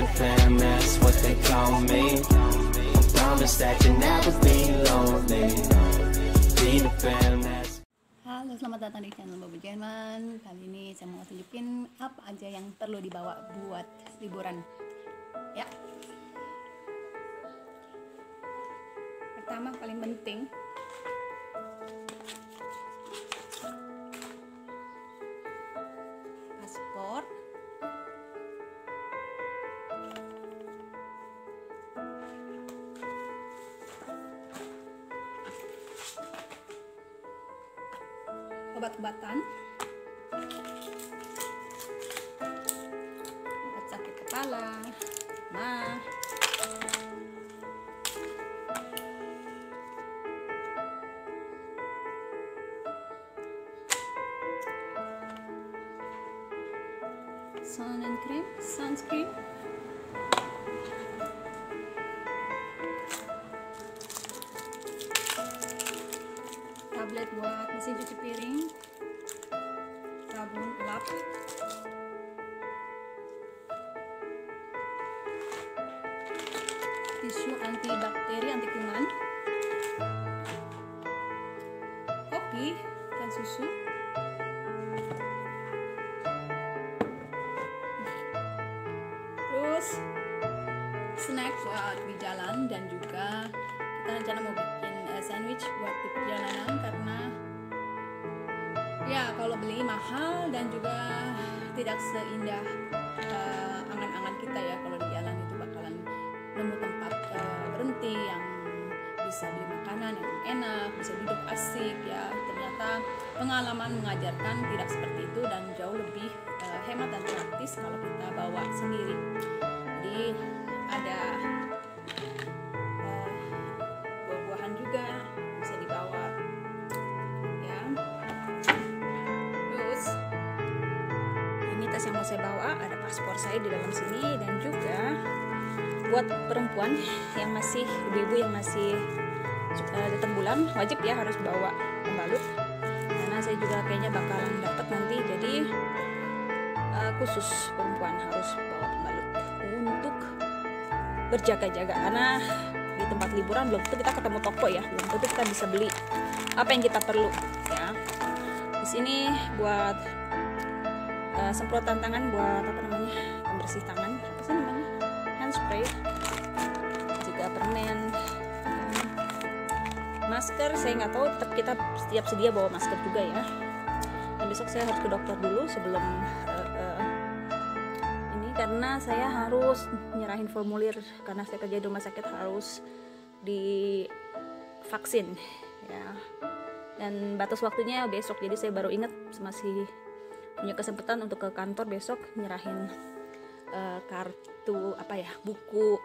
Peter Pan, that's what they call me. I promise that you'll never be lonely. Peter Pan, that's... Halo, selamat datang di channel Babu Jerman. Kali ini saya mau tunjukin apa aja yang perlu dibawa buat liburan. Ya. Pertama, paling penting, paspor, obat-obatan, obat sakit kepala, sunscreen, tablet buat mesin cuci piring, sabun lap, tisu antibakteri, anti kuman, kopi dan susu, terus snack buat di jalan, dan juga kita rencana mau bikin sandwich buat di perjalanan karena ya kalau beli mahal dan juga tidak seindah angan-angan kita ya. Kalau di jalan itu bakalan nemu tempat berhenti yang bisa beli makanan yang enak, bisa duduk asik ya. Ternyata pengalaman mengajarkan tidak seperti itu dan jauh lebih hemat dan praktis kalau kita bawa sendiri. Jadi ada buah-buahan juga bisa dibawa ya. Terus ini tas yang mau saya bawa, ada paspor saya di dalam sini, dan juga buat perempuan yang masih, ibu-ibu yang masih datang bulan, wajib ya harus bawa pembalut karena saya juga kayaknya bakalan dapat nanti, jadi khusus perempuan harus bawa pembalut untuk berjaga-jaga karena di tempat liburan belum tentu kita ketemu toko ya, belum tentu kita bisa beli apa yang kita perlu ya. Di sini buat semprotan tangan, buat apa namanya, pembersih tangan, apa sih namanya, hand spray, juga permen, masker saya nggak tahu, tetap kita setiap sedia bawa masker juga ya. Dan besok saya harus ke dokter dulu sebelum ini karena saya harus nyerahin formulir karena saya kerja di rumah sakit, harus divaksin ya. Dan batas waktunya besok, jadi saya baru ingat masih punya kesempatan untuk ke kantor besok nyerahin kartu apa ya, buku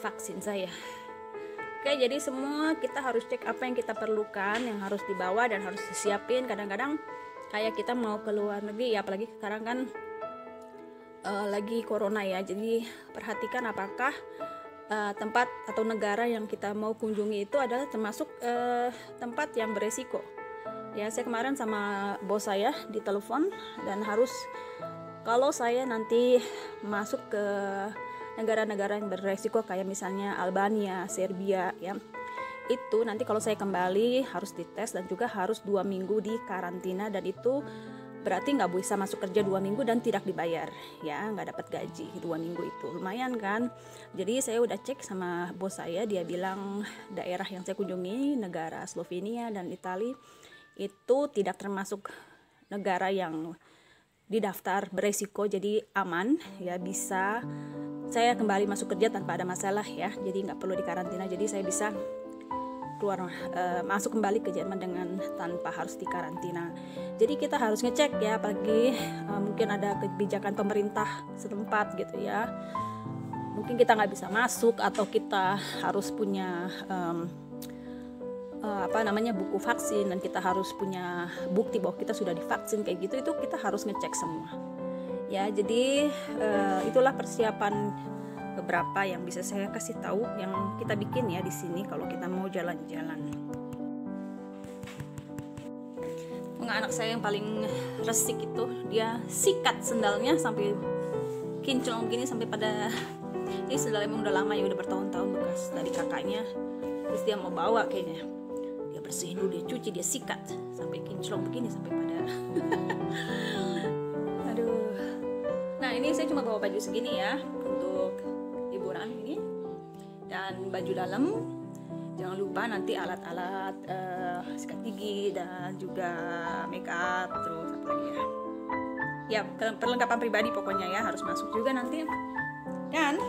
vaksin saya. Oke, jadi semua kita harus cek apa yang kita perlukan, yang harus dibawa dan harus disiapin. Kadang-kadang kayak kita mau ke luar negeri ya, apalagi sekarang kan lagi corona ya, jadi perhatikan apakah tempat atau negara yang kita mau kunjungi itu adalah termasuk tempat yang beresiko ya. Saya kemarin sama bos saya di telepon, dan harus, kalau saya nanti masuk ke negara-negara yang beresiko kayak misalnya Albania, Serbia ya, itu nanti kalau saya kembali harus dites dan juga harus 2 minggu di karantina, dan itu berarti nggak bisa masuk kerja 2 minggu dan tidak dibayar ya, nggak dapat gaji 2 minggu itu, lumayan kan. Jadi saya udah cek sama bos saya, dia bilang daerah yang saya kunjungi, negara Slovenia dan Italia, itu tidak termasuk negara yang didaftar beresiko, jadi aman ya, bisa saya kembali masuk kerja tanpa ada masalah ya, jadi nggak perlu dikarantina, jadi saya bisa keluar masuk kembali ke Jerman dengan tanpa harus dikarantina. Jadi kita harus ngecek ya, apalagi mungkin ada kebijakan pemerintah setempat gitu ya, mungkin kita nggak bisa masuk atau kita harus punya buku vaksin, dan kita harus punya bukti bahwa kita sudah divaksin kayak gitu, itu kita harus ngecek semua ya. Jadi itulah persiapan beberapa yang bisa saya kasih tahu yang kita bikin ya di sini kalau kita mau jalan-jalan. Anak saya yang paling resik itu, dia sikat sendalnya sampai kinclong begini sampai pada ini sendal emang udah lama ya, udah bertahun-tahun bekas dari kakaknya. Terus dia mau bawa kayaknya, dia bersihin dulu, dia cuci, dia sikat sampai kinclong begini sampai pada aduh. Nah ini saya cuma bawa baju segini ya untuk liburan ini, dan baju dalam. Jangan lupa nanti alat-alat sikat gigi dan juga make up, terus apa lagi ya perlengkapan pribadi pokoknya ya harus masuk juga nanti. Dan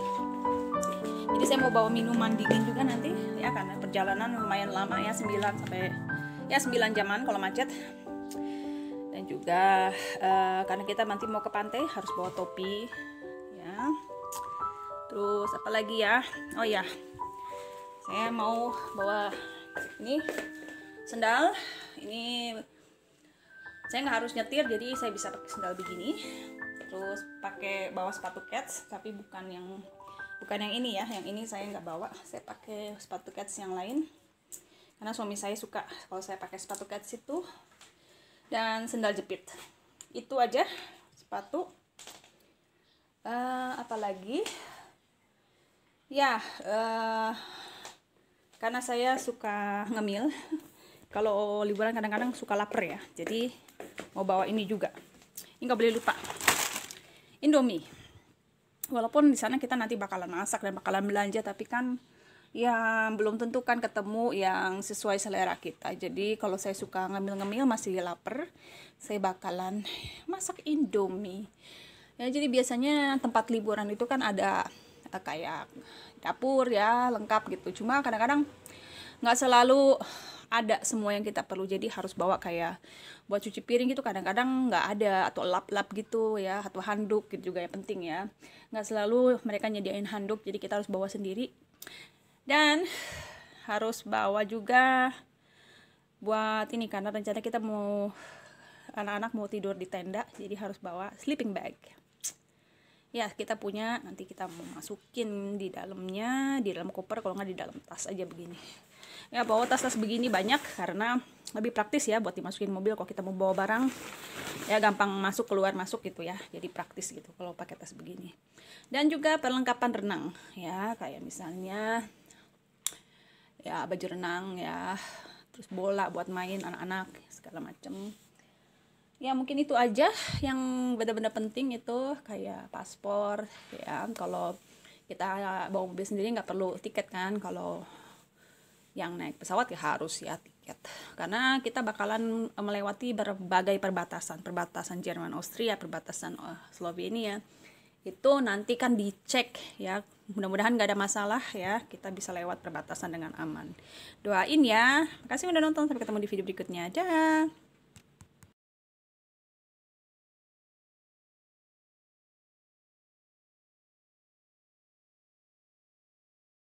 jadi saya mau bawa minuman dingin juga nanti ya, karena perjalanan lumayan lama ya, 9 jaman kalau macet. Dan juga karena kita nanti mau ke pantai harus bawa topi ya. Terus apa lagi ya, oh ya, saya mau bawa ini sendal. Ini saya nggak harus nyetir, jadi saya bisa pakai sendal begini. Terus bawa sepatu kets, tapi bukan yang ini ya. Yang ini saya nggak bawa, saya pakai sepatu kets yang lain. Karena suami saya suka kalau saya pakai sepatu kets itu. Dan sendal jepit. Itu aja sepatu. Apalagi? Ya. Karena saya suka ngemil, kalau liburan kadang-kadang suka lapar ya, jadi mau bawa ini juga. Ini nggak boleh lupa, Indomie. Walaupun di sana kita nanti bakalan masak dan bakalan belanja, tapi kan ya belum tentu kan ketemu yang sesuai selera kita. Jadi kalau saya suka ngemil-ngemil masih lapar, saya bakalan masak Indomie. Ya jadi biasanya tempat liburan itu kan ada kayak dapur ya lengkap gitu, cuma kadang-kadang nggak selalu ada semua yang kita perlu, jadi harus bawa kayak buat cuci piring gitu kadang-kadang nggak ada, atau lap-lap gitu ya, atau handuk gitu juga yang penting ya, nggak selalu mereka nyediain handuk, jadi kita harus bawa sendiri. Dan harus bawa juga buat ini, karena rencana kita mau anak-anak mau tidur di tenda, jadi harus bawa sleeping bag. Ya kita punya, nanti kita mau masukin di dalamnya, di dalam koper, kalau nggak di dalam tas aja begini. Ya bawa tas-tas begini banyak karena lebih praktis ya buat dimasukin mobil. Kalau kita mau bawa barang ya gampang masuk keluar masuk gitu ya, jadi praktis gitu kalau pakai tas begini. Dan juga perlengkapan renang ya, kayak misalnya ya baju renang ya, terus bola buat main anak-anak segala macam. Ya mungkin itu aja yang benar-benar penting, itu kayak paspor ya. Kalau kita bawa mobil sendiri nggak perlu tiket kan, kalau yang naik pesawat ya harus ya tiket, karena kita bakalan melewati berbagai perbatasan Jerman, Austria, perbatasan Slovenia. Itu nanti kan dicek ya, mudah-mudahan nggak ada masalah ya, kita bisa lewat perbatasan dengan aman. Doain ya. Makasih udah nonton, sampai ketemu di video berikutnya. Dah.